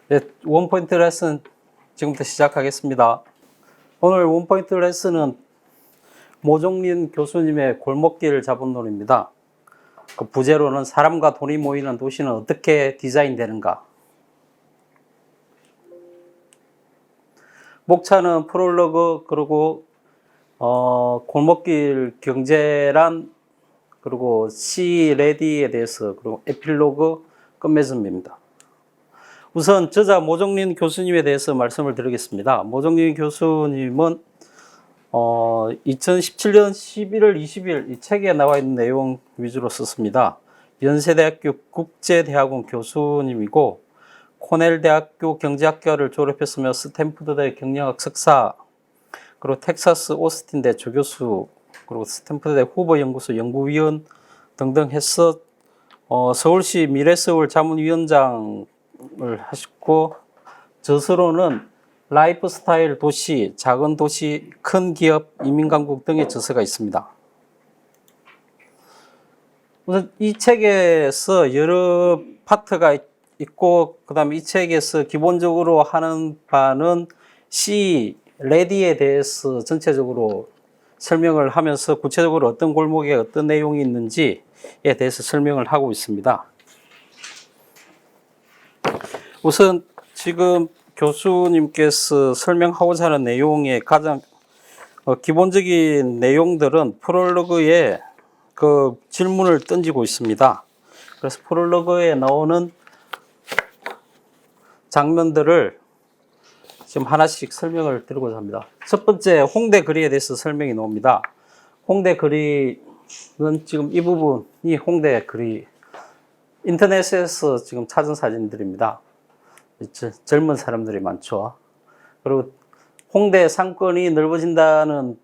네, 원포인트 레슨 지금부터 시작하겠습니다. 오늘 원포인트 레슨은 모종린 교수님의 골목길 잡음론입니다. 그 부제로는 사람과 돈이 모이는 도시는 어떻게 디자인되는가. 목차는 프롤로그, 그리고 골목길 경제란, 그리고 시 레디에 대해서, 그리고 에필로그 끝맺음입니다. 우선 저자 모종린 교수님에 대해서 말씀을 드리겠습니다. 모종린 교수님은 2017년 11월 20일 이 책에 나와 있는 내용 위주로 썼습니다. 연세대학교 국제대학원 교수님이고 코넬대학교 경제학과를 졸업했으며 스탠포드대 경영학 석사, 그리고 텍사스 오스틴대 조교수, 그리고 스탠포드대 후보연구소 연구위원 등등 해서 서울시 미래서울 자문위원장을 하셨고, 저서로는 라이프스타일 도시, 작은 도시, 큰 기업, 이민강국 등의 저서가 있습니다. 우선 이 책에서 여러 파트가 있고, 그 다음에 이 책에서 기본적으로 하는 바는 시, 레디에 대해서 전체적으로 설명을 하면서 구체적으로 어떤 골목에 어떤 내용이 있는지에 대해서 설명을 하고 있습니다. 우선 지금 교수님께서 설명하고자 하는 내용의 가장 기본적인 내용들은 프롤로그에 그 질문을 던지고 있습니다. 그래서 프롤로그에 나오는 장면들을 지금 하나씩 설명을 드리고자 합니다. 첫 번째, 홍대 거리에 대해서 설명이 나옵니다. 홍대 거리는 지금 이 부분이 홍대 거리, 인터넷에서 지금 찾은 사진들입니다. 젊은 사람들이 많죠. 그리고 홍대 상권이 넓어진다는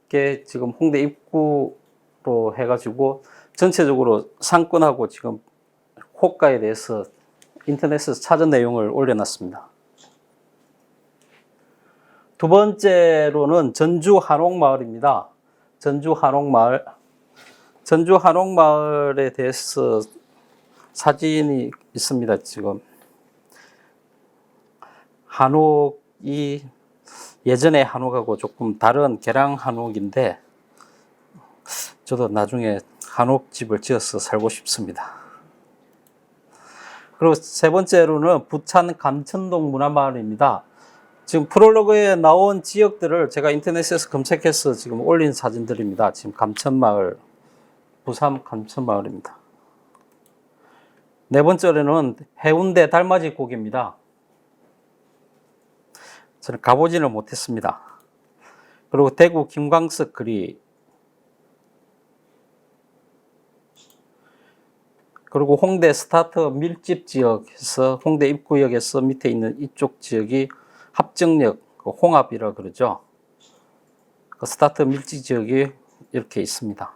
게 지금 홍대 입구로 해가지고 전체적으로 상권하고 지금 호가에 대해서 인터넷에서 찾은 내용을 올려놨습니다. 두 번째로는 전주 한옥마을입니다. 전주 한옥마을. 전주 한옥마을에 대해서 사진이 있습니다. 지금 한옥이 예전의 한옥하고 조금 다른 개량 한옥인데, 저도 나중에 한옥집을 지어서 살고 싶습니다. 그리고 세 번째로는 부천 감천동 문화마을입니다. 지금 프롤로그에 나온 지역들을 제가 인터넷에서 검색해서 지금 올린 사진들입니다. 지금 감천마을, 부산 감천마을입니다. 네 번째로는 해운대 달맞이 고개입니다. 저는 가보지는 못했습니다. 그리고 대구 김광석 거리, 그리고 홍대 스타트업 밀집 지역에서 홍대 입구역에서 밑에 있는 이쪽 지역이 합정역, 홍합이라 그러죠. 그 스타트업 밀집 지역이 이렇게 있습니다.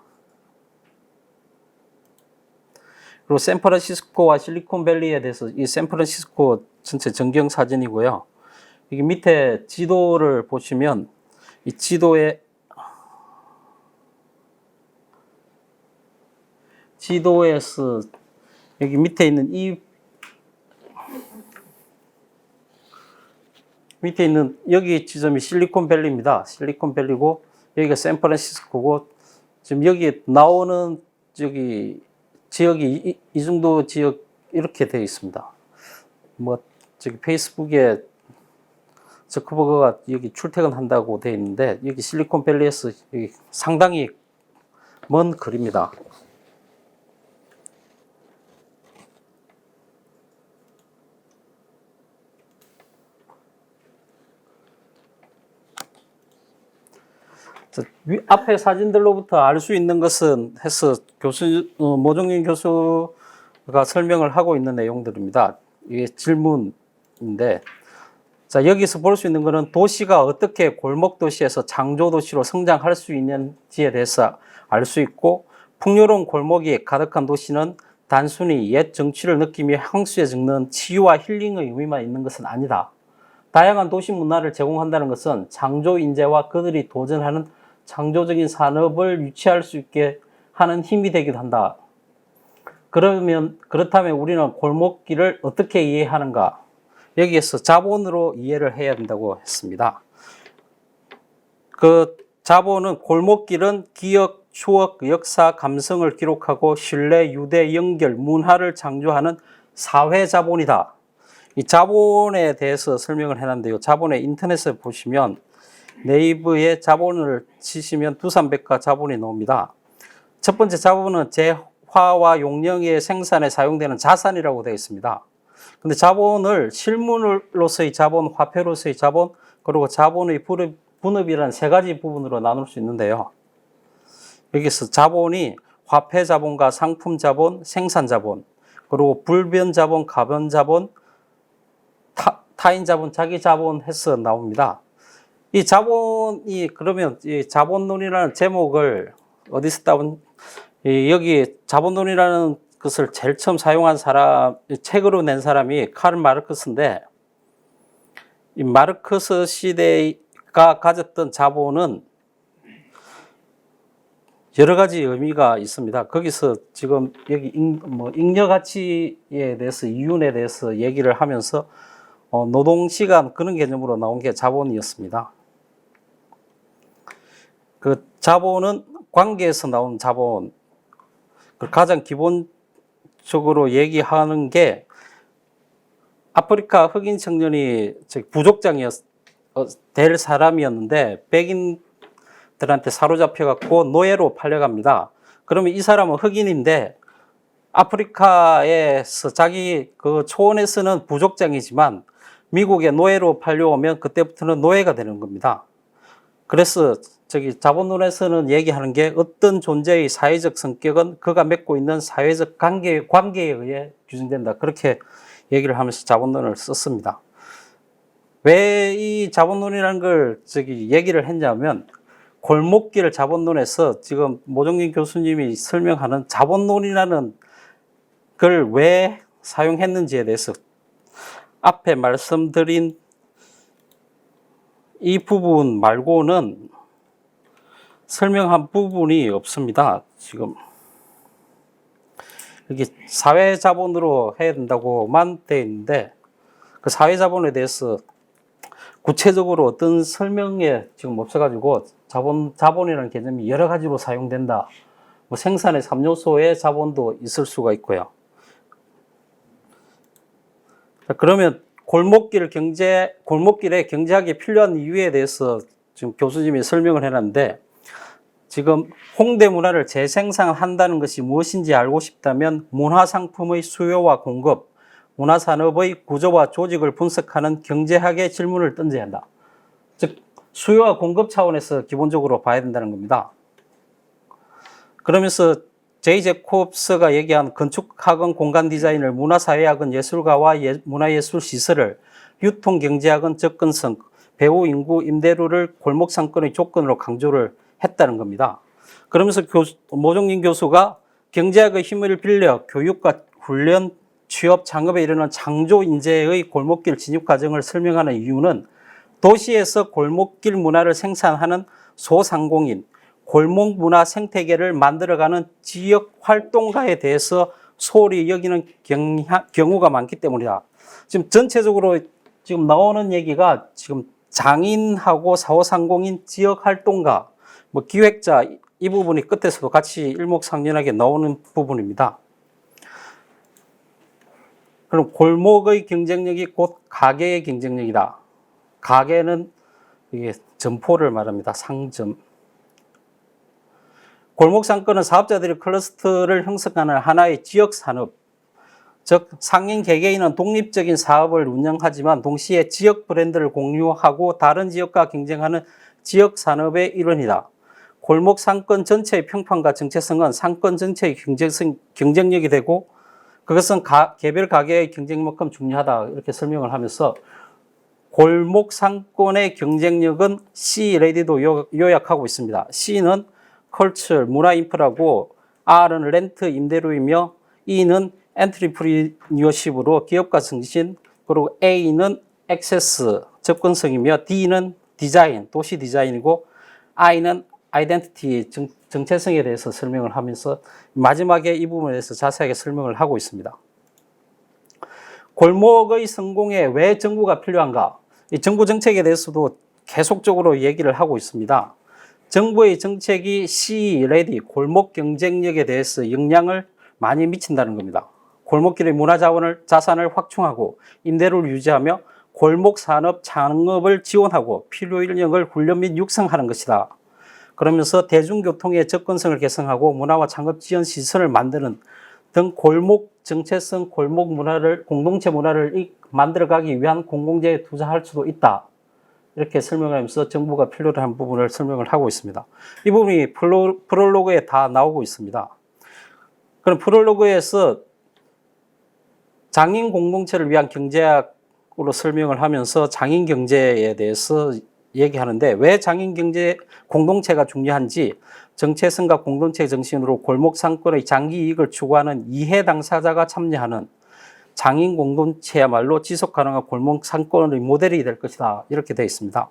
그리고 샌프란시스코와 실리콘밸리에 대해서, 이 샌프란시스코 전체 전경 사진이고요. 여기 밑에 지도를 보시면 이 지도에서 여기 밑에 있는 여기 지점이 실리콘밸리입니다. 실리콘밸리고 여기가 샌프란시스코고, 지금 여기 나오는 저기 지역이 이 정도 지역 이렇게 되어 있습니다. 뭐 저기 페이스북에 저커버거가 여기 출퇴근한다고 되어 있는데, 여기 실리콘밸리에서 여기 상당히 먼 거리입니다. 앞에 사진들로부터 알 수 있는 것은 해서 모종린 교수가 설명을 하고 있는 내용들입니다. 이게 질문인데, 자, 여기서 볼 수 있는 것은 도시가 어떻게 골목도시에서 창조도시로 성장할 수 있는지에 대해서 알 수 있고, 풍요로운 골목이 가득한 도시는 단순히 옛 정취를 느끼며 향수에 적는 치유와 힐링의 의미만 있는 것은 아니다. 다양한 도시 문화를 제공한다는 것은 창조 인재와 그들이 도전하는 창조적인 산업을 유치할 수 있게 하는 힘이 되기도 한다. 그렇다면 우리는 골목길을 어떻게 이해하는가? 여기에서 자본으로 이해를 해야 된다고 했습니다. 그 자본은 골목길은 기억, 추억, 역사, 감성을 기록하고 신뢰, 유대, 연결, 문화를 창조하는 사회 자본이다. 이 자본에 대해서 설명을 해놨는데요. 자본에 인터넷에 보시면 네이버에 자본을 치시면 두산백과 자본이 나옵니다. 첫 번째 자본은 재화와 용량의 생산에 사용되는 자산이라고 되어 있습니다. 근데 자본을 실물로서의 자본, 화폐로서의 자본, 그리고 자본의 분업이라는 세 가지 부분으로 나눌 수 있는데요. 여기서 자본이 화폐 자본과 상품 자본, 생산 자본, 그리고 불변 자본, 가변 자본, 타인 자본, 자기 자본 해서 나옵니다. 이 자본이 그러면 이 자본론이라는 제목을 어디서 따온 여기 자본론이라는 것을 제일 처음 사용한 사람, 책으로 낸 사람이 카를 마르크스인데, 이 마르크스 시대가 가졌던 자본은 여러 가지 의미가 있습니다. 거기서 지금 여기 잉여 가치에 대해서, 이윤에 대해서 얘기를 하면서 노동 시간 그런 개념으로 나온 게 자본이었습니다. 그 자본은 관계에서 나온 자본, 가장 기본적으로 얘기하는 게 아프리카 흑인 청년이 될 사람이었는데 백인들한테 사로잡혀갖고 노예로 팔려갑니다. 그러면 이 사람은 흑인인데 아프리카에서 자기 그 초원에서는 부족장이지만 미국에 노예로 팔려오면 그때부터는 노예가 되는 겁니다. 그래서 자본론에서는 얘기하는 게 어떤 존재의 사회적 성격은 그가 맺고 있는 사회적 관계에 의해 규정된다. 그렇게 얘기를 하면서 자본론을 썼습니다. 왜 이 자본론이라는 걸 얘기를 했냐면 골목길 자본론에서 지금 모종진 교수님이 설명하는 자본론이라는 걸 왜 사용했는지에 대해서 앞에 말씀드린 이 부분 말고는 설명한 부분이 없습니다. 지금 여기 사회자본으로 해야 된다고만 되어 있는데 그 사회자본에 대해서 구체적으로 어떤 설명에 지금 없어가지고 자본이라는 개념이 여러 가지로 사용된다. 뭐 생산의 3요소의 자본도 있을 수가 있고요. 그러면 골목길에 경제학이 필요한 이유에 대해서 지금 교수님이 설명을 해놨는데, 지금 홍대 문화를 재생산한다는 것이 무엇인지 알고 싶다면 문화상품의 수요와 공급, 문화산업의 구조와 조직을 분석하는 경제학의 질문을 던져야 한다. 즉 수요와 공급 차원에서 기본적으로 봐야 된다는 겁니다. 그러면서 제이 제콥스가 얘기한 건축학은 공간 디자인을, 문화사회학은 예술가와 문화예술 시설을, 유통경제학은 접근성, 배후 인구, 임대료를 골목 상권의 조건으로 강조를 했다는 겁니다. 그러면서 모종진 교수가 경제학의 힘을 빌려 교육과 훈련, 취업, 창업에 이르는 창조 인재의 골목길 진입 과정을 설명하는 이유는 도시에서 골목길 문화를 생산하는 소상공인, 골목 문화 생태계를 만들어가는 지역 활동가에 대해서 소홀히 여기는 경우가 많기 때문이다. 지금 전체적으로 지금 나오는 얘기가 지금 장인하고 소상공인, 지역 활동가, 뭐 기획자 이 부분이 끝에서도 같이 일목상연하게 나오는 부분입니다. 그럼 골목의 경쟁력이 곧 가게의 경쟁력이다. 가게는 이게 점포를 말합니다. 상점. 골목 상권은 사업자들이 클러스터를 형성하는 하나의 지역 산업, 즉 상인 개개인은 독립적인 사업을 운영하지만 동시에 지역 브랜드를 공유하고 다른 지역과 경쟁하는 지역 산업의 일원이다. 골목 상권 전체의 평판과 정체성은 상권 전체의 경쟁력이 되고 그것은 개별 가게의 경쟁력만큼 중요하다. 이렇게 설명을 하면서 골목 상권의 경쟁력은 C레디도 요약하고 있습니다. C는 컬처, 문화 인프라고, R은 렌트, 임대료이며 E는 엔트리프리니어십으로 기업가 정신, 그리고 A는 액세스, 접근성이며 D는 디자인, 도시 디자인이고 I는 아이덴티티, 정체성에 대해서 설명을 하면서 마지막에 이 부분에 대해서 자세하게 설명을 하고 있습니다. 골목의 성공에 왜 정부가 필요한가? 이 정부 정책에 대해서도 계속적으로 얘기를 하고 있습니다. 정부의 정책이 C-READY, 골목 경쟁력에 대해서 영향을 많이 미친다는 겁니다. 골목길의 자산을 확충하고 임대료를 유지하며 골목 산업 창업을 지원하고 필요 인력을 훈련 및 육성하는 것이다. 그러면서 대중교통의 접근성을 개선하고 문화와 창업 지원 시설을 만드는 등 골목 정체성 골목 문화를 공동체 문화를 만들어가기 위한 공공재에 투자할 수도 있다. 이렇게 설명을 하면서 정부가 필요로 한 부분을 설명을 하고 있습니다. 이 부분이 프롤로그에 다 나오고 있습니다. 그럼 프롤로그에서 장인 공동체를 위한 경제학으로 설명을 하면서 장인 경제에 대해서 얘기하는데 왜 장인 경제 공동체가 중요한지 정체성과 공동체 정신으로 골목 상권의 장기 이익을 추구하는 이해 당사자가 참여하는 장인 공동체야말로 지속 가능한 골목 상권의 모델이 될 것이다. 이렇게 되어 있습니다.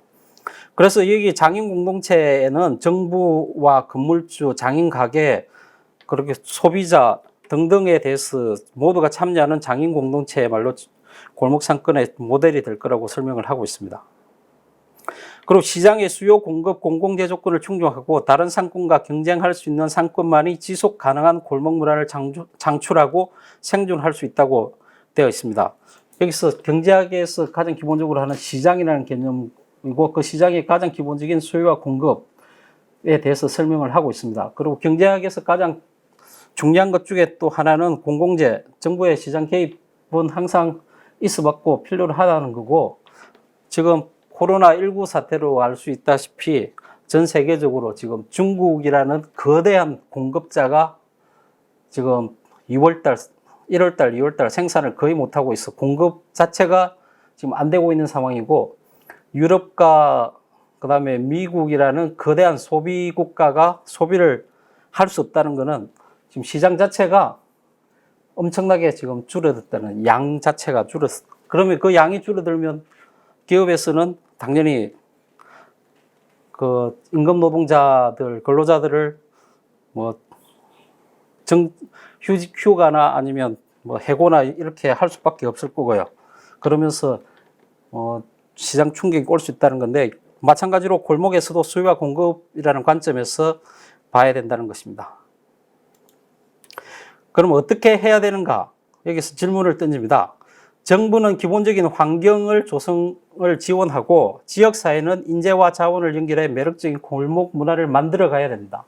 그래서 여기 장인 공동체에는 정부와 건물주, 장인 가게, 그렇게 소비자 등등에 대해서 모두가 참여하는 장인 공동체야말로 골목 상권의 모델이 될 거라고 설명을 하고 있습니다. 그리고 시장의 수요 공급 공공재 조건을 충족하고 다른 상권과 경쟁할 수 있는 상권만이 지속 가능한 골목 문화를 창출하고 생존할 수 있다고 되어 있습니다. 여기서 경제학에서 가장 기본적으로 하는 시장이라는 개념이고 그 시장의 가장 기본적인 수요와 공급에 대해서 설명을 하고 있습니다. 그리고 경제학에서 가장 중요한 것 중에 또 하나는 공공재, 정부의 시장 개입은 항상 있어왔고 필요로 하다는 거고 지금 코로나19 사태로 알 수 있다시피 전 세계적으로 지금 중국이라는 거대한 공급자가 지금 2월달, 1월달, 2월달 생산을 거의 못하고 있어. 공급 자체가 지금 안 되고 있는 상황이고 유럽과 그다음에 미국이라는 거대한 소비 국가가 소비를 할 수 없다는 것은 지금 시장 자체가 엄청나게 지금 줄어들었다는 양 자체가 줄었어. 그러면 그 양이 줄어들면 기업에서는 당연히 그 임금 노동자들, 근로자들을 뭐 휴가나 아니면 뭐 해고나 이렇게 할 수밖에 없을 거고요. 그러면서 시장 충격이 올 수 있다는 건데 마찬가지로 골목에서도 수요와 공급이라는 관점에서 봐야 된다는 것입니다. 그럼 어떻게 해야 되는가? 여기서 질문을 던집니다. 정부는 기본적인 환경을 조성을 지원하고 지역사회는 인재와 자원을 연결해 매력적인 골목 문화를 만들어 가야 된다.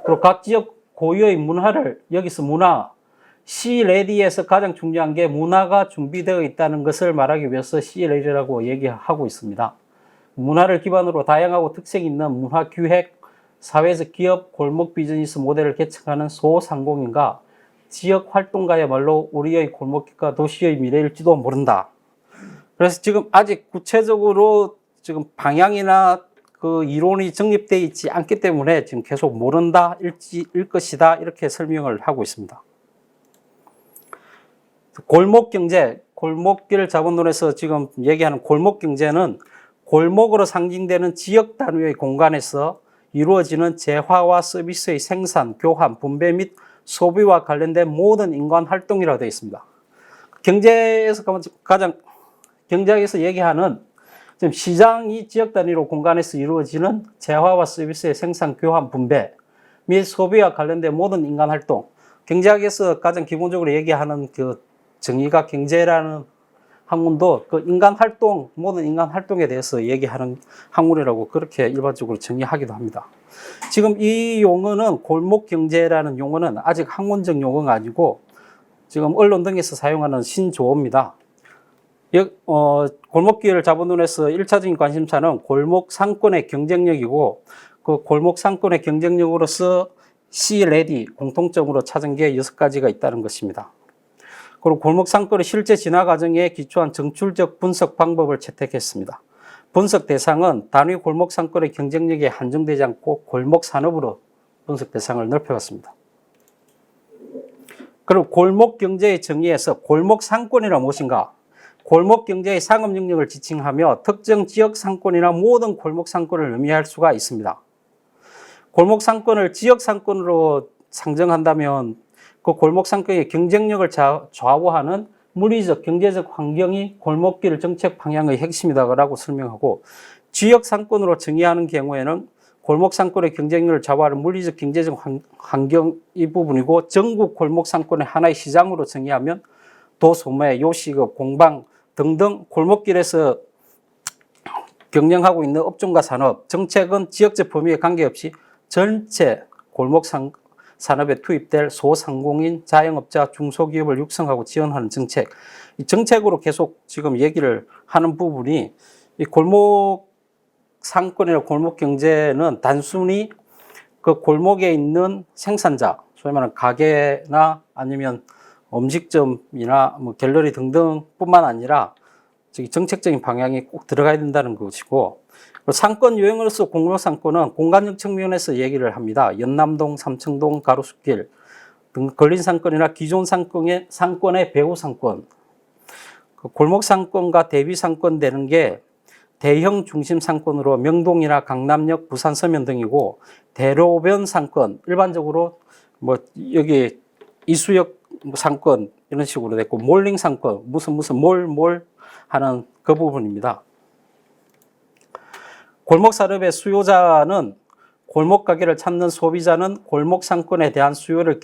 그리고 각 지역 고유의 문화를 여기서 문화, C-READY에서 가장 중요한 게 문화가 준비되어 있다는 것을 말하기 위해서 C-READY라고 얘기하고 있습니다. 문화를 기반으로 다양하고 특색 있는 문화 기획, 사회적 기업, 골목 비즈니스 모델을 개척하는 소상공인과 지역 활동가야말로 우리의 골목길과 도시의 미래일지도 모른다. 그래서 지금 아직 구체적으로 지금 방향이나 그 이론이 정립되어 있지 않기 때문에 지금 계속 모른다, 일 것이다 이렇게 설명을 하고 있습니다. 골목 경제, 골목길 자본론에서 지금 얘기하는 골목 경제는 골목으로 상징되는 지역 단위의 공간에서 이루어지는 재화와 서비스의 생산, 교환, 분배 및 소비와 관련된 모든 인간 활동이라고 되어 있습니다. 경제에서 가장 경제학에서 얘기하는 지금 시장이 지역 단위로 공간에서 이루어지는 재화와 서비스의 생산, 교환, 분배 및 소비와 관련된 모든 인간 활동. 경제학에서 가장 기본적으로 얘기하는 그 정의가 경제라는 학문도 그 인간 활동, 모든 인간 활동에 대해서 얘기하는 학문이라고 그렇게 일반적으로 정의하기도 합니다. 지금 이 용어는 골목 경제라는 용어는 아직 학문적 용어가 아니고 지금 언론 등에서 사용하는 신조어입니다. 골목길 자본론에서 1차적인 관심사는 골목 상권의 경쟁력이고 그 골목 상권의 경쟁력으로서 C-READY 공통점으로 찾은 게 6가지가 있다는 것입니다. 그리고 골목 상권의 실제 진화 과정에 기초한 정출적 분석 방법을 채택했습니다. 분석 대상은 단위 골목 상권의 경쟁력에 한정되지 않고 골목 산업으로 분석 대상을 넓혀갔습니다. 그리고 골목 경제의 정의에서 골목 상권이란 무엇인가? 골목 경제의 상업 영역을 지칭하며 특정 지역 상권이나 모든 골목 상권을 의미할 수가 있습니다. 골목 상권을 지역 상권으로 상정한다면 그 골목 상권의 경쟁력을 좌우하는 물리적, 경제적 환경이 골목길 정책 방향의 핵심이다라고 설명하고, 지역 상권으로 정의하는 경우에는 골목 상권의 경쟁력을 좌우하는 물리적, 경제적 환경 이 부분이고, 전국 골목 상권의 하나의 시장으로 정의하면 도소매, 요식업, 공방 등등 골목길에서 경영하고 있는 업종과 산업, 정책은 지역적 범위에 관계없이 전체 골목 산업에 투입될 소상공인, 자영업자, 중소기업을 육성하고 지원하는 정책. 이 정책으로 계속 지금 얘기를 하는 부분이, 이 골목 상권이나 골목 경제는 단순히 그 골목에 있는 생산자, 소위 말하는 가게나 아니면 음식점이나 뭐 갤러리 등등뿐만 아니라 정책적인 방향이 꼭 들어가야 된다는 것이고, 상권 유형으로서 골목 상권은 공간적 측면에서 얘기를 합니다. 연남동, 삼청동, 가로수길 등 걸린 상권이나 기존 상권의 배후 상권, 골목 상권과 대비 상권 되는 게 대형 중심 상권으로 명동이나 강남역, 부산 서면 등이고, 대로변 상권, 일반적으로 뭐 여기 이수역 상권 이런 식으로 됐고, 몰링 상권, 무슨 몰 하는 그 부분입니다. 골목 산업의 수요자는 골목 가게를 찾는 소비자는 골목 상권에 대한 수요를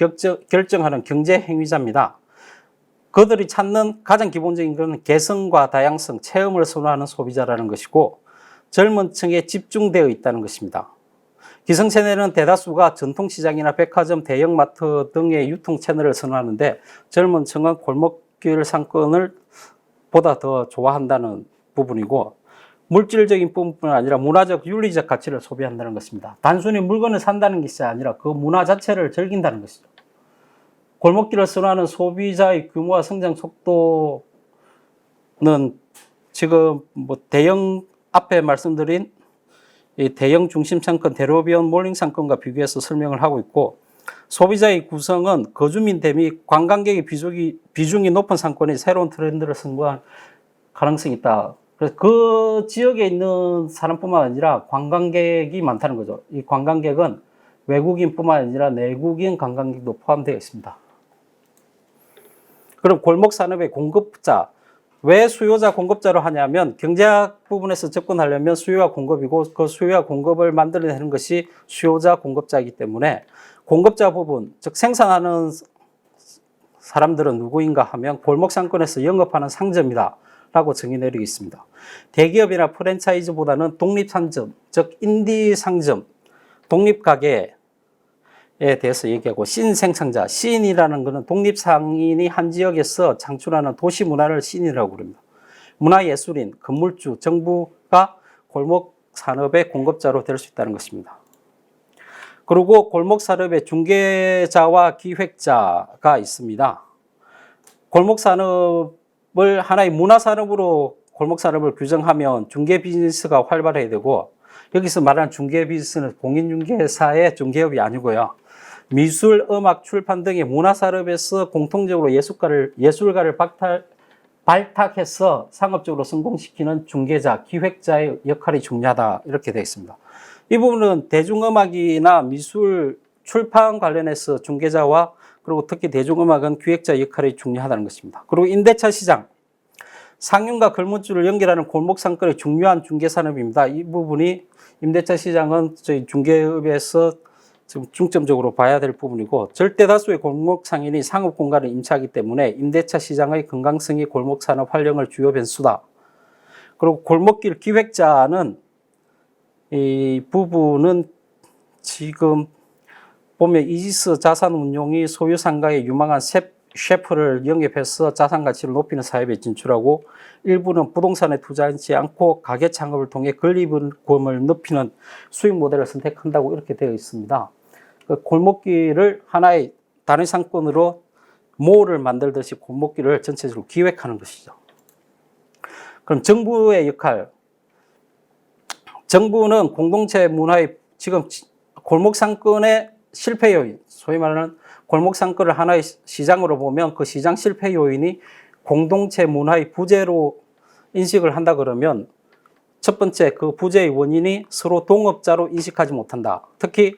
결정하는 경제 행위자입니다. 그들이 찾는 가장 기본적인 것은 개성과 다양성, 체험을 선호하는 소비자라는 것이고, 젊은 층에 집중되어 있다는 것입니다. 기성세대는 대다수가 전통시장이나 백화점, 대형마트 등의 유통 채널을 선호하는데, 젊은 층은 골목길 상권을 보다 더 좋아한다는 부분이고, 물질적인 부분뿐 아니라 문화적, 윤리적 가치를 소비한다는 것입니다. 단순히 물건을 산다는 것이 아니라 그 문화 자체를 즐긴다는 것이죠. 골목길을 선호하는 소비자의 규모와 성장 속도는 지금 뭐 대형 앞에 말씀드린 이 대형 중심 상권, 대로변 몰링 상권과 비교해서 설명을 하고 있고, 소비자의 구성은 거주민 대비 관광객의 비중이 높은 상권이 새로운 트렌드를 선보일 가능성이 있다. 그래서 그 지역에 있는 사람뿐만 아니라 관광객이 많다는 거죠. 이 관광객은 외국인뿐만 아니라 내국인 관광객도 포함되어 있습니다. 그럼 골목 산업의 공급자, 왜 수요자 공급자로 하냐면, 경제학 부분에서 접근하려면 수요와 공급이고, 그 수요와 공급을 만들어내는 것이 수요자 공급자이기 때문에, 공급자 부분, 즉 생산하는 사람들은 누구인가 하면 골목 상권에서 영업하는 상점이다 라고 정의 내리고 있습니다. 대기업이나 프랜차이즈보다는 독립상점, 즉 인디 상점, 독립가게에 대해서 얘기하고, 씬생산자, 씬이라는 것은 독립상인이 한 지역에서 창출하는 도시 문화를 씬이라고 부릅니다. 문화예술인, 건물주, 정부가 골목 산업의 공급자로 될 수 있다는 것입니다. 그리고 골목 산업의 중개자와 기획자가 있습니다. 골목 산업을 하나의 문화 산업으로 골목 산업을 규정하면 중개 비즈니스가 활발해야 되고, 여기서 말하는 중개 비즈니스는 공인중개사의 중개업이 아니고요. 미술, 음악, 출판 등의 문화산업에서 공통적으로 예술가를 발탁해서 상업적으로 성공시키는 중개자, 기획자의 역할이 중요하다 이렇게 되어 있습니다. 이 부분은 대중음악이나 미술, 출판 관련해서 중개자와, 그리고 특히 대중음악은 기획자 역할이 중요하다는 것입니다. 그리고 임대차 시장, 상인과 걸물주를 연결하는 골목 상권의 중요한 중개산업입니다. 이 부분이 임대차 시장은 저희 중개업에서 지금 중점적으로 봐야 될 부분이고, 절대 다수의 골목 상인이 상업 공간을 임차하기 때문에 임대차 시장의 건강성이 골목 산업 활용을 주요 변수다. 그리고 골목길 기획자는 이 부분은 지금 보면 이지스 자산운용이 소유 상가의 유망한 셰프를 영입해서 자산 가치를 높이는 사업에 진출하고, 일부는 부동산에 투자하지 않고 가게 창업을 통해 권리금을 높이는 수익 모델을 선택한다고 이렇게 되어 있습니다. 그 골목길을 하나의 단위 상권으로 몰을 만들듯이 골목길을 전체적으로 기획하는 것이죠. 그럼 정부의 역할, 정부는 공동체 문화의 지금 골목 상권의 실패 요인, 소위 말하는 골목 상권을 하나의 시장으로 보면 그 시장 실패 요인이 공동체 문화의 부재로 인식을 한다 그러면, 첫 번째 그 부재의 원인이 서로 동업자로 인식하지 못한다. 특히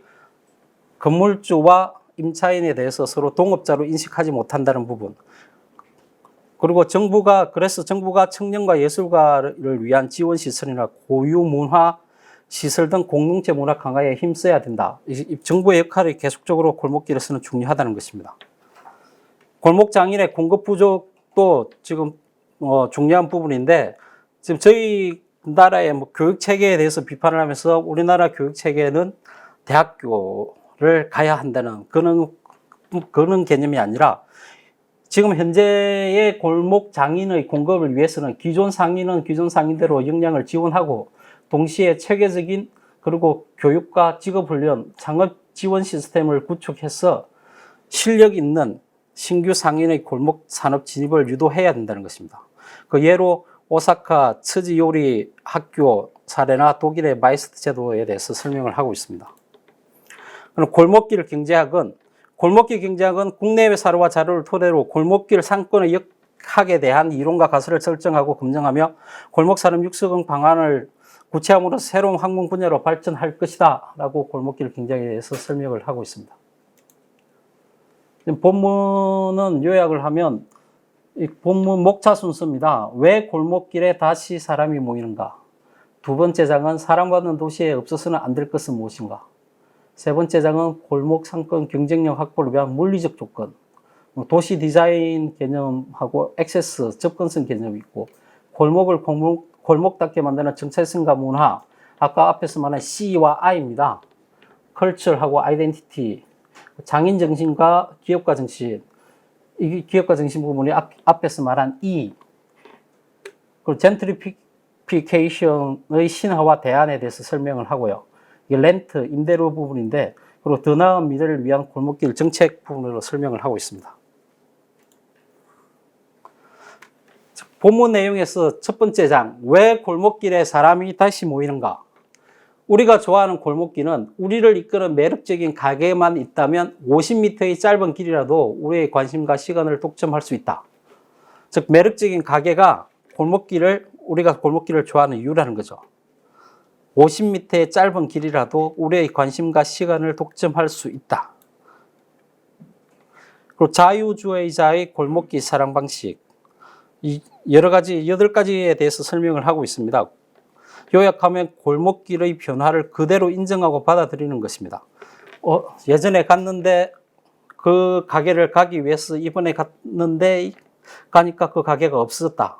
건물주와 임차인에 대해서 서로 동업자로 인식하지 못한다는 부분. 그리고 그래서 정부가 청년과 예술가를 위한 지원 시설이나 고유 문화 시설 등 공동체 문화 강화에 힘써야 된다. 정부의 역할이 계속적으로 골목길에서는 중요하다는 것입니다. 골목 장인의 공급 부족도 지금 중요한 부분인데, 지금 저희 나라의 교육 체계에 대해서 비판을 하면서 우리나라 교육 체계는 대학교를 가야 한다는 그런 개념이 아니라, 지금 현재의 골목 장인의 공급을 위해서는 기존 상인은 기존 상인대로 역량을 지원하고, 동시에 체계적인 그리고 교육과 직업훈련, 창업 지원 시스템을 구축해서 실력 있는 신규 상인의 골목 산업 진입을 유도해야 된다는 것입니다. 그 예로 오사카 츠지 요리 학교 사례나 독일의 마이스트 제도에 대해서 설명을 하고 있습니다. 그럼 골목길 경제학은 국내외 사료와 자료를 토대로 골목길 상권의 역학에 대한 이론과 가설을 설정하고 검증하며 골목 산업 육성 방안을 구체함으로써 새로운 학문 분야로 발전할 것이다 라고 골목길 경제학에 대해서 설명을 하고 있습니다. 본문은 요약을 하면 이 본문 목차 순서입니다. 왜 골목길에 다시 사람이 모이는가? 두 번째 장은 사랑받는 도시에 없어서는 안 될 것은 무엇인가? 세 번째 장은 골목 상권 경쟁력 확보를 위한 물리적 조건, 도시 디자인 개념하고 액세스, 접근성 개념이 있고, 골목을 골목답게 만드는 정체성과 문화, 아까 앞에서 말한 C와 I입니다. 컬처하고 아이덴티티, 장인 정신과 기업가 정신, 이 기업가 정신 부분이 앞에서 말한 E, 그리고 젠트리피케이션의 신화와 대안에 대해서 설명을 하고요. 이게 렌트, 임대료 부분인데, 그리고 더 나은 미래를 위한 골목길 정책 부분으로 설명을 하고 있습니다. 본문 내용에서 첫 번째 장, 왜 골목길에 사람이 다시 모이는가? 우리가 좋아하는 골목길은 우리를 이끄는 매력적인 가게만 있다면 50m의 짧은 길이라도 우리의 관심과 시간을 독점할 수 있다. 즉, 매력적인 가게가 우리가 골목길을 좋아하는 이유라는 거죠. 50m의 짧은 길이라도 우리의 관심과 시간을 독점할 수 있다. 그리고 자유주의자의 골목길 사랑 방식. 여러 가지, 8가지에 대해서 설명을 하고 있습니다. 요약하면 골목길의 변화를 그대로 인정하고 받아들이는 것입니다. 예전에 갔는데 그 가게를 가기 위해서 이번에 가니까 그 가게가 없었다.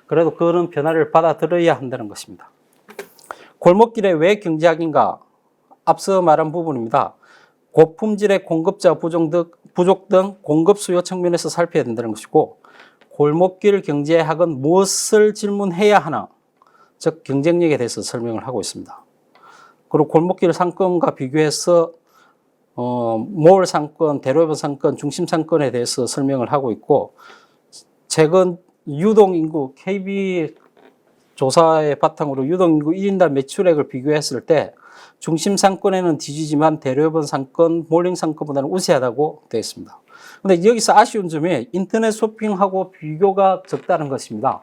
그래도 그런 변화를 받아들여야 한다는 것입니다. 골목길에 왜 경제학인가? 앞서 말한 부분입니다. 고품질의 공급자 부족 등 공급 수요 측면에서 살펴야 된다는 것이고, 골목길 경제학은 무엇을 질문해야 하나? 즉 경쟁력에 대해서 설명을 하고 있습니다. 그리고 골목길 상권과 비교해서 몰 상권, 대로변 상권, 중심 상권에 대해서 설명을 하고 있고, 최근 유동인구 KB 조사의 바탕으로 유동인구 1인당 매출액을 비교했을 때 중심 상권에는 뒤지지만 대로변 상권, 몰링 상권보다는 우세하다고 되어 있습니다. 그런데 여기서 아쉬운 점이 인터넷 쇼핑하고 비교가 적다는 것입니다.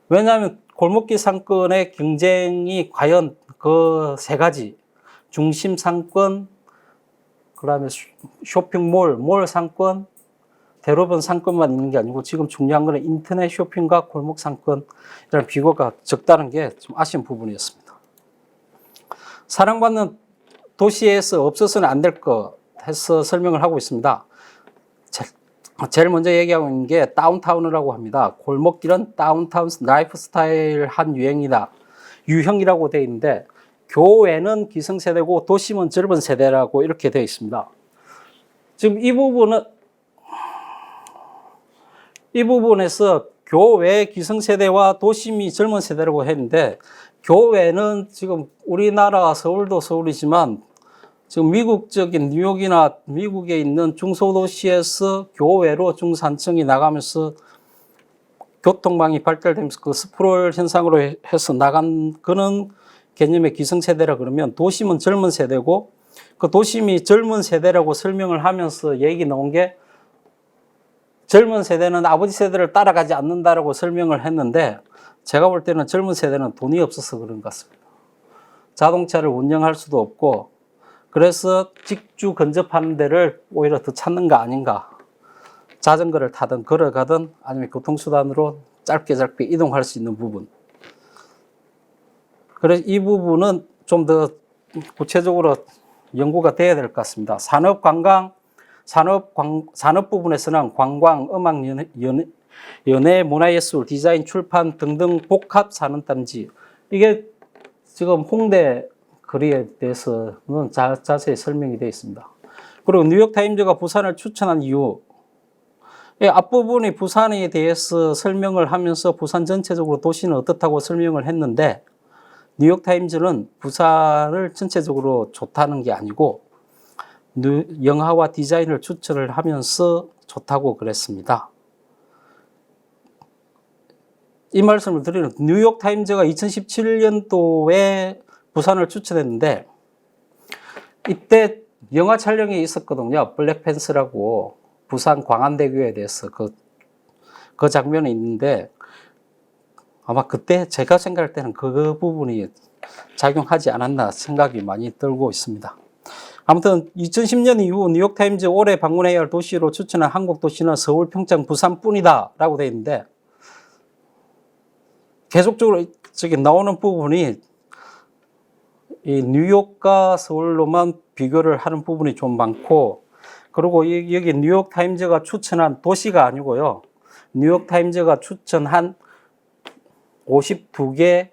왜냐하면 골목길 상권의 경쟁이 과연 그 세 가지, 중심 상권, 그 다음에 쇼핑몰, 몰 상권, 대로변 상권만 있는 게 아니고 지금 중요한 거는 인터넷 쇼핑과 골목 상권이라는 비교가 적다는 게 좀 아쉬운 부분이었습니다. 사랑받는 도시에서 없어서는 안 될 것 해서 설명을 하고 있습니다. 제일 먼저 얘기하고 있는 게 다운타운이라고 합니다. 골목길은 다운타운 라이프 스타일 한 유형이라고 되어 있는데, 교외는 기성세대고 도심은 젊은 세대라고 이렇게 되어 있습니다. 지금 이 부분에서 교외 기성세대와 도심이 젊은 세대라고 했는데, 교외는 지금 우리나라 서울도 서울이지만 지금 미국적인 뉴욕이나 미국에 있는 중소도시에서 교외로 중산층이 나가면서 교통망이 발달되면서 그 스프롤 현상으로 해서 나간 그런 개념의 기성세대라 그러면, 도심은 젊은 세대고, 그 도심이 젊은 세대라고 설명을 하면서 얘기 나온 게, 젊은 세대는 아버지 세대를 따라가지 않는다라고 설명을 했는데, 제가 볼 때는 젊은 세대는 돈이 없어서 그런 것 같습니다. 자동차를 운영할 수도 없고, 그래서 직주 근접하는 데를 오히려 더 찾는 거 아닌가. 자전거를 타든 걸어가든 아니면 교통수단으로 짧게 이동할 수 있는 부분. 그래서 이 부분은 좀 더 구체적으로 연구가 돼야 될 것 같습니다. 산업 부분에서는 관광, 음악, 연예, 문화예술, 디자인, 출판 등등 복합 산업단지. 이게 지금 홍대 거리에 대해서는 자세히 설명이 되어 있습니다. 그리고 뉴욕타임즈가 부산을 추천한 이유. 앞부분이 부산에 대해서 설명을 하면서 부산 전체적으로 도시는 어떻다고 설명을 했는데 뉴욕타임즈는 부산을 전체적으로 좋다는 게 아니고 영화와 디자인을 추천을 하면서 좋다고 그랬습니다. 이 말씀을 드리는 뉴욕타임즈가 2017년도에 부산을 추천했는데 이때 영화 촬영이 있었거든요. 블랙팬서라고 부산 광안대교에 대해서 그 장면이 있는데 아마 그때 제가 생각할 때는 그 부분이 작용하지 않았나 생각이 많이 들고 있습니다. 아무튼 2010년 이후 뉴욕타임즈 올해 방문해야 할 도시로 추천한 한국 도시는 서울, 평창, 부산뿐이다 라고 되어 있는데 계속적으로 저기 나오는 부분이 이 뉴욕과 서울로만 비교를 하는 부분이 좀 많고 그리고 여기 뉴욕타임즈가 추천한 도시가 아니고요. 뉴욕타임즈가 추천한 52개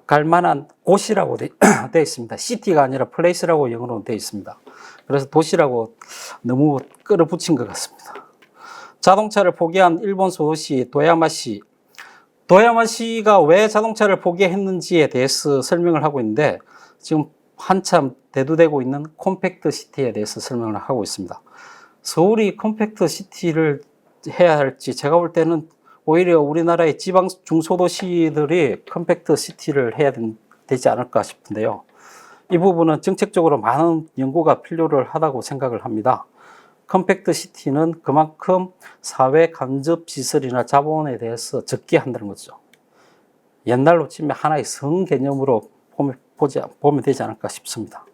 갈만한 곳이라고 되어 있습니다. 시티가 아니라 플레이스라고 영어로 되어 있습니다. 그래서 도시라고 너무 끌어붙인 것 같습니다. 자동차를 포기한 일본 소도시 도야마시. 도야마시가 왜 자동차를 포기했는지에 대해서 설명을 하고 있는데 지금 한참 대두되고 있는 컴팩트 시티에 대해서 설명을 하고 있습니다. 서울이 컴팩트 시티를 해야 할지 제가 볼 때는 오히려 우리나라의 지방 중소도시들이 컴팩트 시티를 해야 되지 않을까 싶은데요. 이 부분은 정책적으로 많은 연구가 필요를 하다고 생각을 합니다. 컴팩트 시티는 그만큼 사회 간접 시설이나 자본에 대해서 적게 한다는 거죠. 옛날로 치면 하나의 성 개념으로 보면 되지 않을까 싶습니다.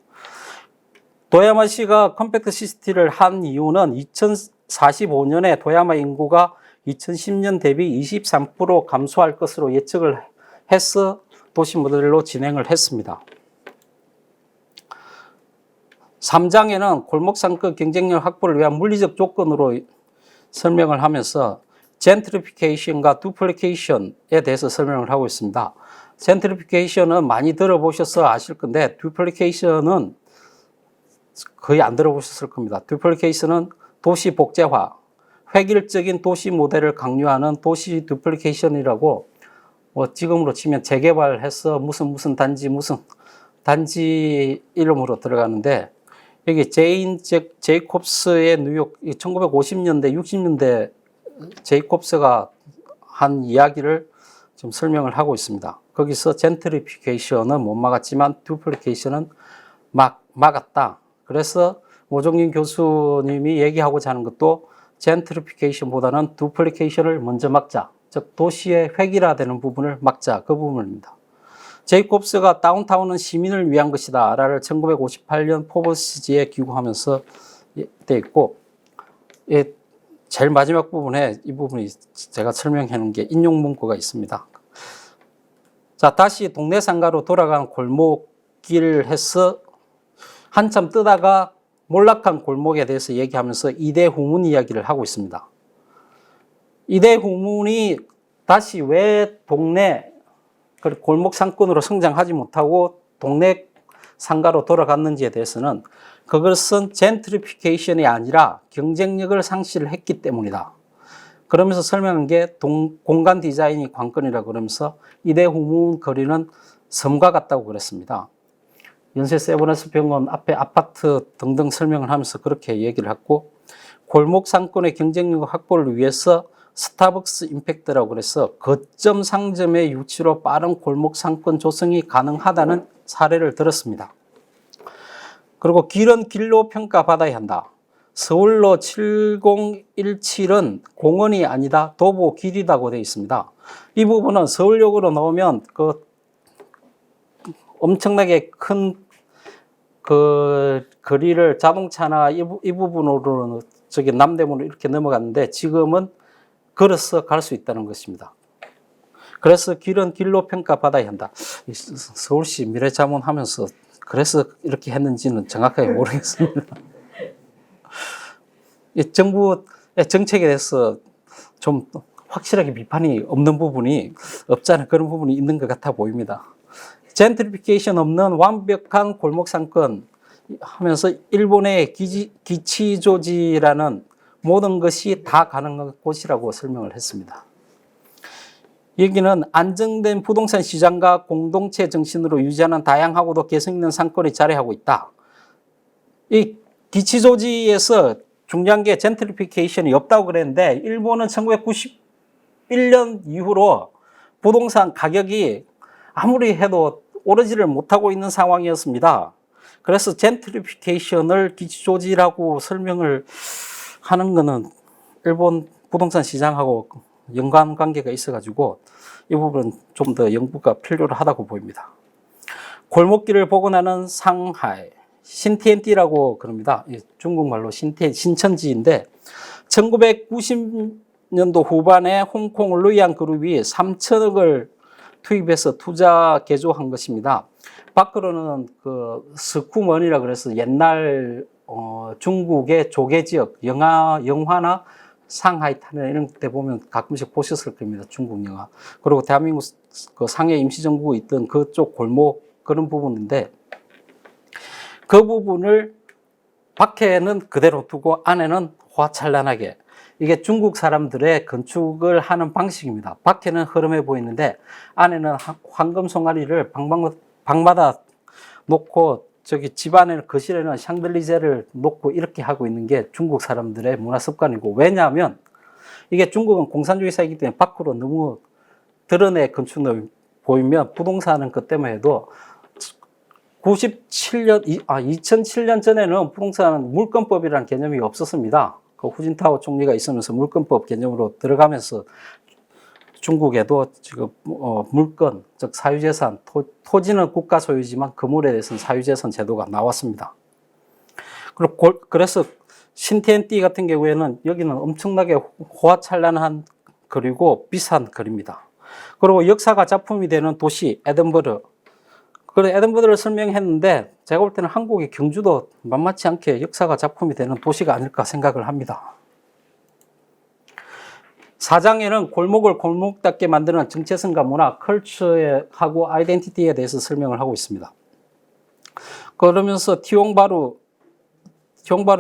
도야마시가 컴팩트 시티를 한 이유는 2045년에 도야마 인구가 2010년 대비 23% 감소할 것으로 예측을 해서 도시 모델로 진행을 했습니다. 3장에는 골목상권 경쟁력 확보를 위한 물리적 조건으로 설명을 하면서 젠트리피케이션과 두플리케이션에 대해서 설명을 하고 있습니다. 젠트리피케이션은 많이 들어보셔서 아실 건데 두플리케이션은 거의 안 들어보셨을 겁니다. 두플리케이션은 도시 복제화, 획일적인 도시 모델을 강요하는 도시 두플리케이션이라고 지금으로 치면 재개발해서 무슨 단지 이름으로 들어가는데 여기 제이콥스의 뉴욕 1950년대 60년대 제이콥스가 한 이야기를 좀 설명을 하고 있습니다. 거기서 젠트리피케이션은 못 막았지만 두플리케이션은 막았다. 그래서 모종윤 교수님이 얘기하고자 하는 것도 젠트리피케이션보다는 두플리케이션을 먼저 막자. 즉 도시의 획일화되는 부분을 막자. 그 부분입니다. 제이콥스가 다운타운은 시민을 위한 것이다 라를 1958년 포버스지에 기고하면서 되어 있고 제일 마지막 부분에 이 부분이 제가 설명해 놓은 게 인용 문구가 있습니다. 자, 다시 동네 상가로 돌아간 골목길을 해서 한참 뜨다가 몰락한 골목에 대해서 얘기하면서 이대후문 이야기를 하고 있습니다. 이대후문이 다시 왜 동네 골목 상권으로 성장하지 못하고 동네 상가로 돌아갔는지에 대해서는 그것은 젠트리피케이션이 아니라 경쟁력을 상실을 했기 때문이다. 그러면서 설명한 게 공간 디자인이 관건이라고 그러면서 이대후문 거리는 섬과 같다고 그랬습니다. 연세 세브란스 병원 앞에 아파트 등등 설명을 하면서 그렇게 얘기를 했고 골목 상권의 경쟁력 확보를 위해서 스타벅스 임팩트라고 그래서 거점 상점의 유치로 빠른 골목 상권 조성이 가능하다는 사례를 들었습니다. 그리고 길은 길로 평가받아야 한다. 서울로 7017은 공원이 아니다. 도보 길이라고 되어 있습니다. 이 부분은 서울역으로 나오면 엄청나게 큰 거리를 자동차나 이 부분으로는 저기 남대문으로 이렇게 넘어갔는데 지금은 걸어서 갈 수 있다는 것입니다. 그래서 길은 길로 평가받아야 한다. 서울시 미래자문하면서 그래서 이렇게 했는지는 정확하게 모르겠습니다. 정부의 정책에 대해서 좀 확실하게 비판이 없는 부분이 없지 않은 그런 부분이 있는 것 같아 보입니다. 젠트리피케이션 없는 완벽한 골목 상권 하면서 일본의 기치조지라는 모든 것이 다 가능한 곳이라고 설명을 했습니다. 여기는 안정된 부동산 시장과 공동체 정신으로 유지하는 다양하고도 개성 있는 상권이 자리하고 있다. 이 기치조지에서 중요한 게 젠트리피케이션이 없다고 그랬는데 일본은 1991년 이후로 부동산 가격이 아무리 해도 오르지를 못하고 있는 상황이었습니다. 그래서 젠트리피케이션을 기치조지라고 설명을 하는 것은 일본 부동산 시장하고 연관관계가 있어가지고 이 부분은 좀 더 연구가 필요하다고 보입니다. 골목길을 복원하는 상하이, 신티엔티라고 그럽니다. 중국말로 신천지인데 1990년도 후반에 홍콩 루이안 그룹이 3천억을 투입해서 투자 개조한 것입니다. 밖으로는 그 스쿠먼이라 그래서 옛날 중국의 조개 지역 영화나 상하이 타는 이런 데 보면 가끔씩 보셨을 겁니다. 중국 영화. 그리고 대한민국 그 상해 임시정부가 있던 그쪽 골목 그런 부분인데 그 부분을 밖에는 그대로 두고 안에는 화찬란하게 이게 중국 사람들의 건축을 하는 방식입니다. 밖에는 흐름해 보이는데 안에는 황금 송아리를 방마다 놓고 저기 집안에는 거실에는 샹들리제를 놓고 이렇게 하고 있는 게 중국 사람들의 문화 습관이고 왜냐하면 이게 중국은 공산주의사이기 때문에 밖으로 너무 드러내 건축을 보이면 부동산은 그 때문에 해도 2007년 전에는 부동산은 물권법이라는 개념이 없었습니다. 그 후진타오 총리가 있으면서 물권법 개념으로 들어가면서 중국에도 지금 물권, 즉 사유재산, 토지는 국가 소유지만 건물에 대해서는 사유재산 제도가 나왔습니다. 그래서 신티엔티 같은 경우에는 여기는 엄청나게 호화찬란한 거리고 비싼 거리입니다. 그리고 역사가 작품이 되는 도시 에든버러. 그래서 에든버러를 설명했는데 제가 볼 때는 한국의 경주도 만만치 않게 역사가 작품이 되는 도시가 아닐까 생각을 합니다. 4장에는 골목을 골목답게 만드는 정체성과 문화, 컬처하고 아이덴티티에 대해서 설명을 하고 있습니다. 그러면서 티옹바루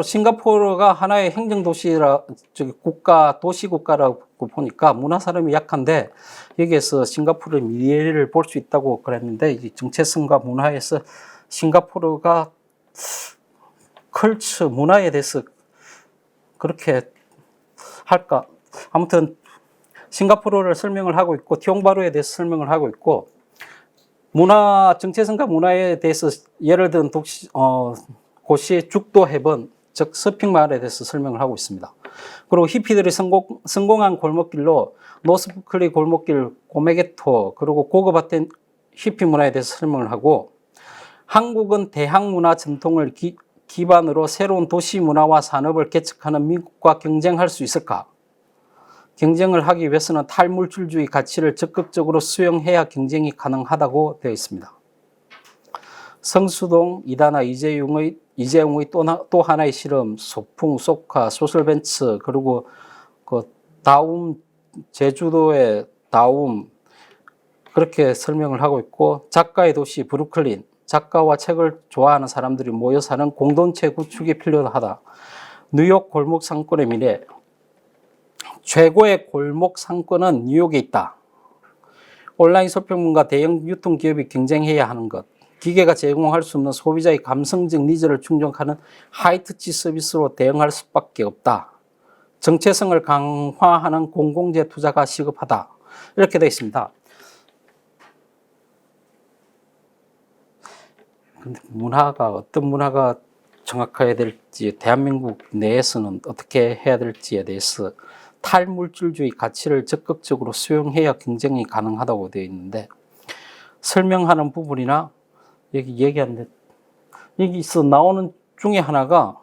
싱가포르가 하나의 행정도시라, 도시국가라고 보니까 문화 사람이 약한데 여기에서 싱가포르의 미래를 볼 수 있다고 그랬는데 이 정체성과 문화에서 싱가포르가 컬처, 문화에 대해서 그렇게 할까? 아무튼 싱가포르를 설명을 하고 있고 티옹바루에 대해서 설명을 하고 있고 정체성과 문화에 대해서 예를 든 곳이 죽도 해변 즉 서핑마을에 대해서 설명을 하고 있습니다. 그리고 히피들이 성공한 골목길로 노스부클리 골목길, 고메게토 그리고 고급화된 히피 문화에 대해서 설명을 하고 한국은 대항문화 전통을 기반으로 새로운 도시 문화와 산업을 개척하는 미국과 경쟁할 수 있을까? 경쟁을 하기 위해서는 탈물질주의 가치를 적극적으로 수용해야 경쟁이 가능하다고 되어 있습니다. 성수동, 이다나, 이재용의 또 하나의 실험, 소풍, 소카, 소설벤츠, 그리고 그 다움, 제주도의 다움, 그렇게 설명을 하고 있고, 작가의 도시 브루클린, 작가와 책을 좋아하는 사람들이 모여 사는 공동체 구축이 필요하다. 뉴욕 골목 상권의 미래, 최고의 골목 상권은 뉴욕에 있다. 온라인 쇼핑몰과 대형 유통기업이 경쟁해야 하는 것. 기계가 제공할 수 없는 소비자의 감성적 니즈를 충족하는 하이터치 서비스로 대응할 수밖에 없다. 정체성을 강화하는 공공재 투자가 시급하다. 이렇게 되어 있습니다. 근데 어떤 문화가 정확해야 될지, 대한민국 내에서는 어떻게 해야 될지에 대해서 탈물질주의 가치를 적극적으로 수용해야 경쟁이 가능하다고 되어 있는데 설명하는 부분이나 여기 얘기하는데 여기서 나오는 중에 하나가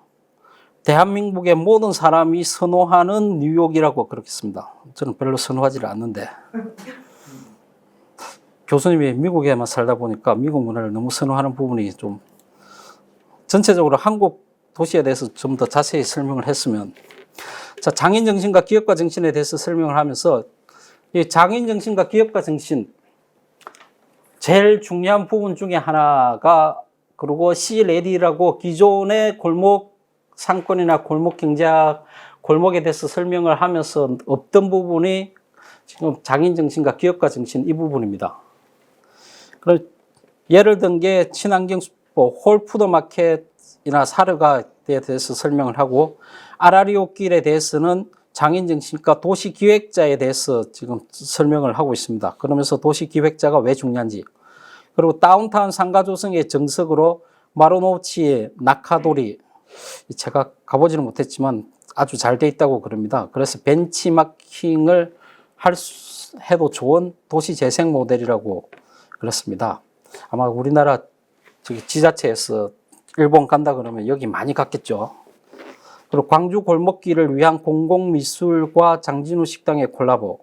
대한민국의 모든 사람이 선호하는 뉴욕이라고 그렇게 씁니다. 저는 별로 선호하지 않는데 교수님이 미국에만 살다 보니까 미국 문화를 너무 선호하는 부분이 좀 전체적으로 한국 도시에 대해서 좀 더 자세히 설명을 했으면. 자, 장인 정신과 기업가 정신에 대해서 설명을 하면서 이 장인 정신과 기업가 정신 제일 중요한 부분 중에 하나가, 그리고 C레디라고 기존의 골목 상권이나 골목 경제학, 골목에 대해서 설명을 하면서 없던 부분이 지금 장인 정신과 기업가 정신 이 부분입니다. 그럼 예를 든 게 친환경 수법, 홀푸드마켓이나 사르가에 대해서 설명을 하고, 아라리오길에 대해서는 장인정신과 도시기획자에 대해서 지금 설명을 하고 있습니다. 그러면서 도시기획자가 왜 중요한지, 그리고 다운타운 상가조성의 정석으로 마로노치의 낙하돌이, 제가 가보지는 못했지만 아주 잘 돼 있다고 그럽니다. 그래서 벤치마킹을 해도 좋은 도시재생 모델이라고 그렇습니다. 아마 우리나라 지자체에서 일본 간다 그러면 여기 많이 갔겠죠. 그리고 광주 골목길을 위한 공공미술과 장진우 식당의 콜라보.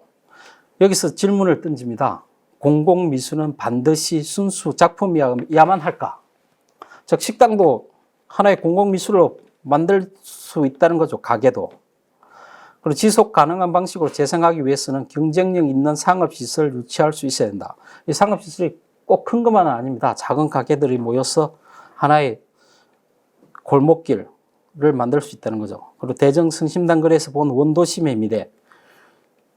여기서 질문을 던집니다. 공공미술은 반드시 순수 작품이야만 할까? 즉 식당도 하나의 공공미술로 만들 수 있다는 거죠. 가게도. 그리고 지속 가능한 방식으로 재생하기 위해서는 경쟁력 있는 상업시설을 유치할 수 있어야 된다. 이 상업시설이 꼭 큰 것만은 아닙니다. 작은 가게들이 모여서 하나의 골목길을 만들 수 있다는 거죠. 그리고 대정성심당거리에서 본 원도심의 미래,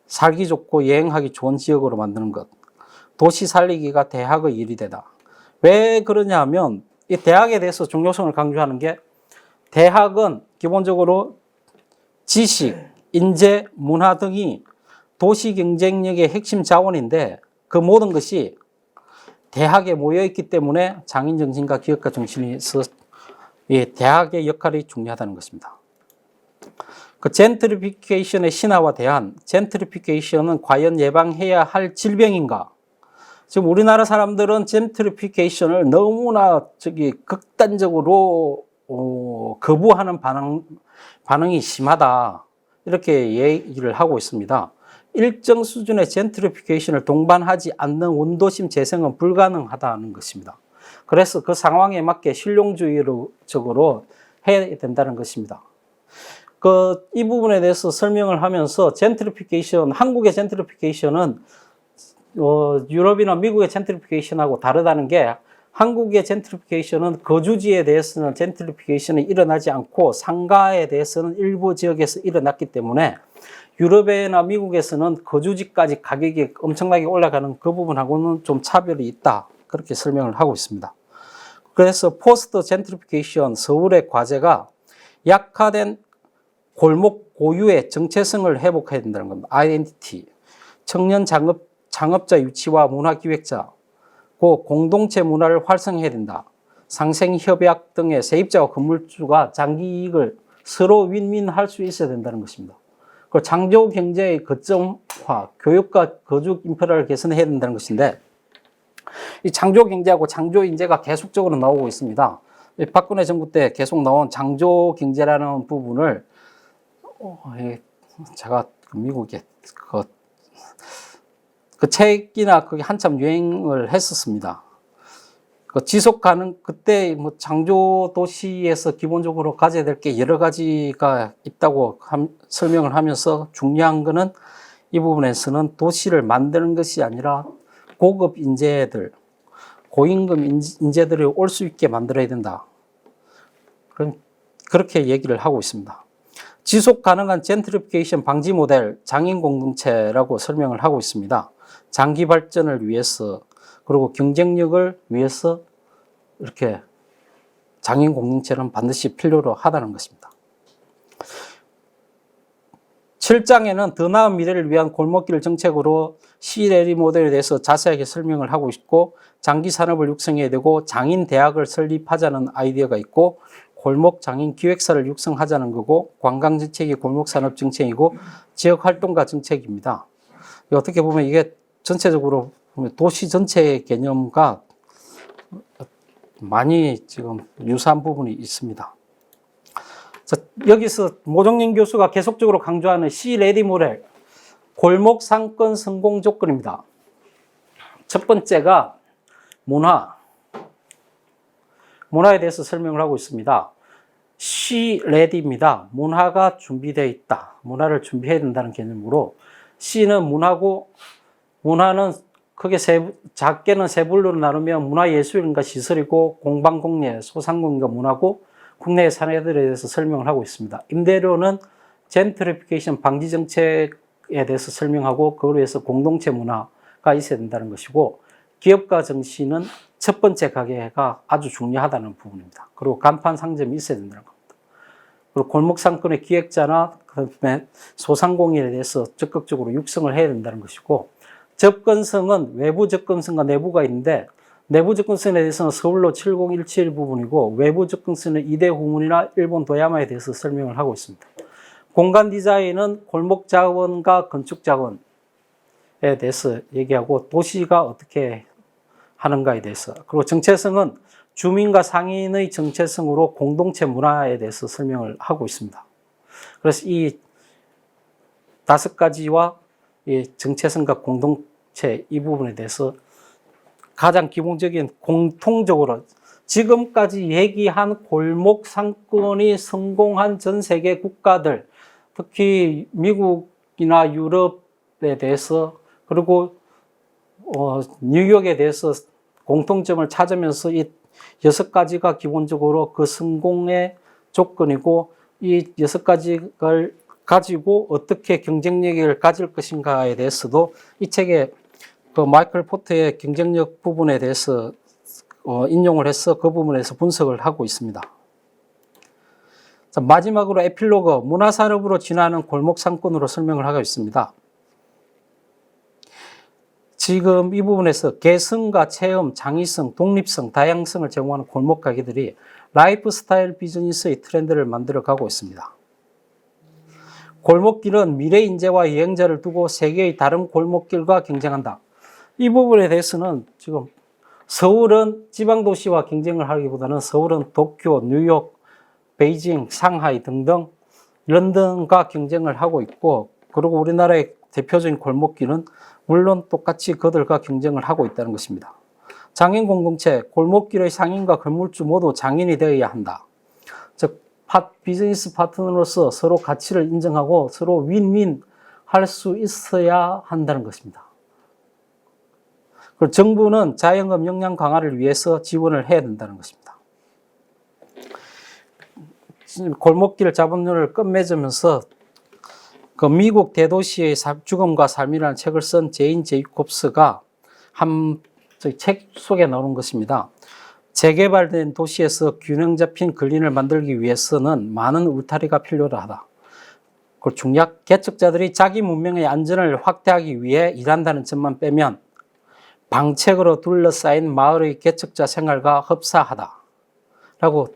살기 좋고 여행하기 좋은 지역으로 만드는 것, 도시 살리기가 대학의 일이 되다. 왜 그러냐 하면 이 대학에 대해서 중요성을 강조하는 게, 대학은 기본적으로 지식, 인재, 문화 등이 도시 경쟁력의 핵심 자원인데, 그 모든 것이 대학에 모여있기 때문에 장인정신과 기업가 정신에서 대학의 역할이 중요하다는 것입니다. 그 젠트리피케이션의 신화화대한, 젠트리피케이션은 과연 예방해야 할 질병인가? 지금 우리나라 사람들은 젠트리피케이션을 너무나 극단적으로 거부하는 반응이 심하다, 이렇게 얘기를 하고 있습니다. 일정 수준의 젠트리피케이션을 동반하지 않는 원도심 재생은 불가능하다는 것입니다. 그래서 그 상황에 맞게 실용주의적으로 해야 된다는 것입니다. 이 부분에 대해서 설명을 하면서 젠트리피케이션, 한국의 젠트리피케이션은 유럽이나 미국의 젠트리피케이션하고 다르다는 게, 한국의 젠트리피케이션은 거주지에 대해서는 젠트리피케이션이 일어나지 않고 상가에 대해서는 일부 지역에서 일어났기 때문에, 유럽이나 미국에서는 거주지까지 가격이 엄청나게 올라가는 그 부분하고는 좀 차별이 있다, 그렇게 설명을 하고 있습니다. 그래서 포스트 젠트리피케이션 서울의 과제가 약화된 골목 고유의 정체성을 회복해야 된다는 겁니다. 아이덴티티, 청년 창업자 유치와 문화기획자, 공동체 문화를 활성화해야 된다. 상생협약 등의 세입자와 건물주가 장기 이익을 서로 윈윈할 수 있어야 된다는 것입니다. 그리고 창조 경제의 거점화, 교육과 거주 인프라를 개선해야 된다는 것인데, 이 창조 경제하고 창조 인재가 계속적으로 나오고 있습니다. 박근혜 정부 때 계속 나온 창조 경제라는 부분을 제가 미국에 그 책이나 그게 한참 유행을 했었습니다. 지속 가능, 그때 창조 도시에서 기본적으로 가져야 될 게 여러 가지가 있다고 설명을 하면서, 중요한 거는 이 부분에서는 도시를 만드는 것이 아니라 고급 인재들, 고임금 인재들이 올 수 있게 만들어야 된다. 그렇게 얘기를 하고 있습니다. 지속 가능한 젠트리피케이션 방지 모델, 장인 공동체라고 설명을 하고 있습니다. 장기 발전을 위해서, 그리고 경쟁력을 위해서 이렇게 장인 공동체는 반드시 필요로 하다는 것입니다. 7장에는 더 나은 미래를 위한 골목길 정책으로 C레디 모델에 대해서 자세하게 설명을 하고 있고, 장기 산업을 육성해야 되고 장인 대학을 설립하자는 아이디어가 있고, 골목 장인 기획사를 육성하자는 거고, 관광 정책이 골목 산업 정책이고 지역 활동가 정책입니다. 어떻게 보면 이게 전체적으로 도시 전체의 개념과 많이 지금 유사한 부분이 있습니다. 자, 여기서 모종린 교수가 계속적으로 강조하는 C-레디 모델, 골목 상권 성공 조건입니다. 첫 번째가 문화에 대해서 설명을 하고 있습니다. C-ready입니다. 문화가 준비되어 있다. 문화를 준비해야 된다는 개념으로 C는 문화고, 문화는 크게 작게는 세 분류로 나누면 문화예술인과 시설이고, 공방공예, 소상공인과 문화고, 국내의 사례들에 대해서 설명을 하고 있습니다. 임대료는 젠트리피케이션 방지 정책에 대해서 설명하고, 그걸 위해서 공동체 문화가 있어야 된다는 것이고, 기업가 정신은 첫 번째 가게가 아주 중요하다는 부분입니다. 그리고 간판 상점이 있어야 된다는 겁니다. 그리고 골목 상권의 기획자나 그다음에 소상공인에 대해서 적극적으로 육성을 해야 된다는 것이고, 접근성은 외부 접근성과 내부가 있는데, 내부 접근성에 대해서는 서울로 7017 부분이고, 외부 접근성은 이대 후문이나 일본 도야마에 대해서 설명을 하고 있습니다. 공간 디자인은 골목 자원과 건축 자원에 대해서 얘기하고, 도시가 어떻게 하는가에 대해서, 그리고 정체성은 주민과 상인의 정체성으로 공동체 문화에 대해서 설명을 하고 있습니다. 그래서 이 5가지와 이 정체성과 공동체 이 부분에 대해서 가장 기본적인 공통적으로 지금까지 얘기한 골목 상권이 성공한 전 세계 국가들, 특히 미국이나 유럽에 대해서, 그리고 뉴욕에 대해서 공통점을 찾으면서 이 6가지가 기본적으로 그 성공의 조건이고, 이 6가지를 가지고 어떻게 경쟁력을 가질 것인가에 대해서도 이 책에 그 마이클 포트의 경쟁력 부분에 대해서 인용을 해서 그 부분에서 분석을 하고 있습니다. 자, 마지막으로 에필로그, 문화산업으로 진화하는 골목 상권으로 설명을 하고 있습니다. 지금 이 부분에서 개성과 체험, 창의성, 독립성, 다양성을 제공하는 골목 가게들이 라이프 스타일 비즈니스의 트렌드를 만들어 가고 있습니다. 골목길은 미래 인재와 여행자를 두고 세계의 다른 골목길과 경쟁한다. 이 부분에 대해서는 지금 서울은 지방도시와 경쟁을 하기보다는 서울은 도쿄, 뉴욕, 베이징, 상하이 등등 런던과 경쟁을 하고 있고, 그리고 우리나라의 대표적인 골목길은 물론 똑같이 그들과 경쟁을 하고 있다는 것입니다. 장인 공동체, 골목길의 상인과 건물주 모두 장인이 되어야 한다. 즉, 비즈니스 파트너로서 서로 가치를 인정하고 서로 윈윈 할 수 있어야 한다는 것입니다. 그리고 정부는 자영업 역량 강화를 위해서 지원을 해야 된다는 것입니다. 골목길 자본론을 끝맺으면서 그 미국 대도시의 죽음과 삶이라는 책을 쓴 제인 제이콥스가 한 책 속에 나오는 것입니다. 재개발된 도시에서 균형 잡힌 근린을 만들기 위해서는 많은 울타리가 필요하다. 그리고 중약 개척자들이 자기 문명의 안전을 확대하기 위해 일한다는 점만 빼면 방책으로 둘러싸인 마을의 개척자 생활과 흡사하다. 라고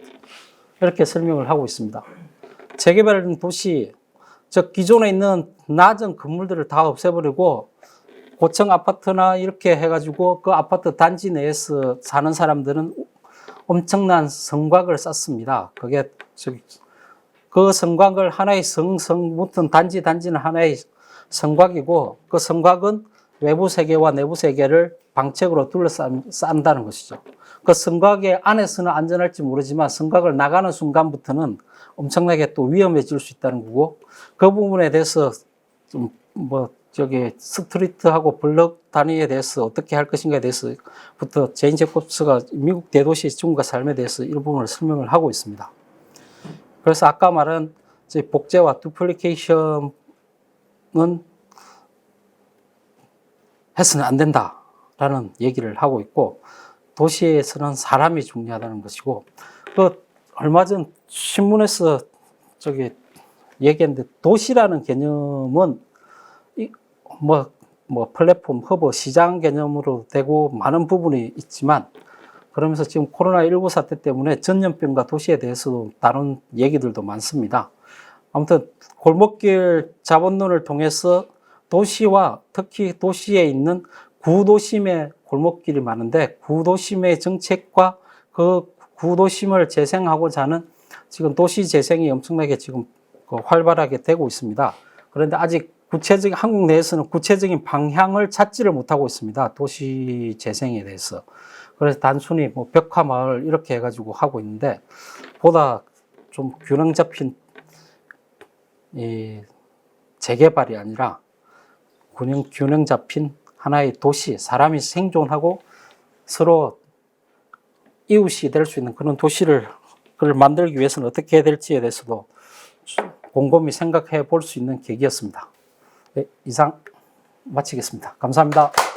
이렇게 설명을 하고 있습니다. 재개발된 도시, 즉 기존에 있는 낮은 건물들을 다 없애버리고 고층 아파트나 이렇게 해가지고 그 아파트 단지 내에서 사는 사람들은 엄청난 성곽을 쌓습니다. 그게 그 성곽을 하나의 붙은 단지는 하나의 성곽이고, 그 성곽은 외부 세계와 내부 세계를 방책으로 둘러싼다는 것이죠. 그 성곽의 안에서는 안전할지 모르지만 성곽을 나가는 순간부터는 엄청나게 또 위험해질 수 있다는 거고, 그 부분에 대해서 좀 스트리트하고 블럭 단위에 대해서 어떻게 할 것인가에 대해서부터 제인 제콥스가 미국 대도시 죽음과 삶에 대해서 일부분을 설명을 하고 있습니다. 그래서 아까 말한 복제와 두플리케이션은 해서는 안 된다라는 얘기를 하고 있고, 도시에서는 사람이 중요하다는 것이고, 얼마 전 신문에서 얘기했는데, 도시라는 개념은 플랫폼, 허브, 시장 개념으로 되고 많은 부분이 있지만, 그러면서 지금 코로나19 사태 때문에 전염병과 도시에 대해서도 다룬 얘기들도 많습니다. 아무튼 골목길 자본론을 통해서 도시와 특히 도시에 있는 구도심의 골목길이 많은데, 구도심의 정책과 그 구도심을 재생하고자 하는 지금 도시 재생이 엄청나게 지금 활발하게 되고 있습니다. 그런데 아직 구체적인 한국 내에서는 구체적인 방향을 찾지를 못하고 있습니다. 도시 재생에 대해서. 그래서 단순히 뭐 벽화 마을 이렇게 해가지고 하고 있는데 보다 좀 균형 잡힌 이 재개발이 아니라 균형 잡힌 하나의 도시, 사람이 생존하고 서로 이웃이 될 수 있는 그런 도시를 그걸 만들기 위해서는 어떻게 해야 될지에 대해서도 곰곰이 생각해 볼 수 있는 계기였습니다. 네, 이상 마치겠습니다. 감사합니다.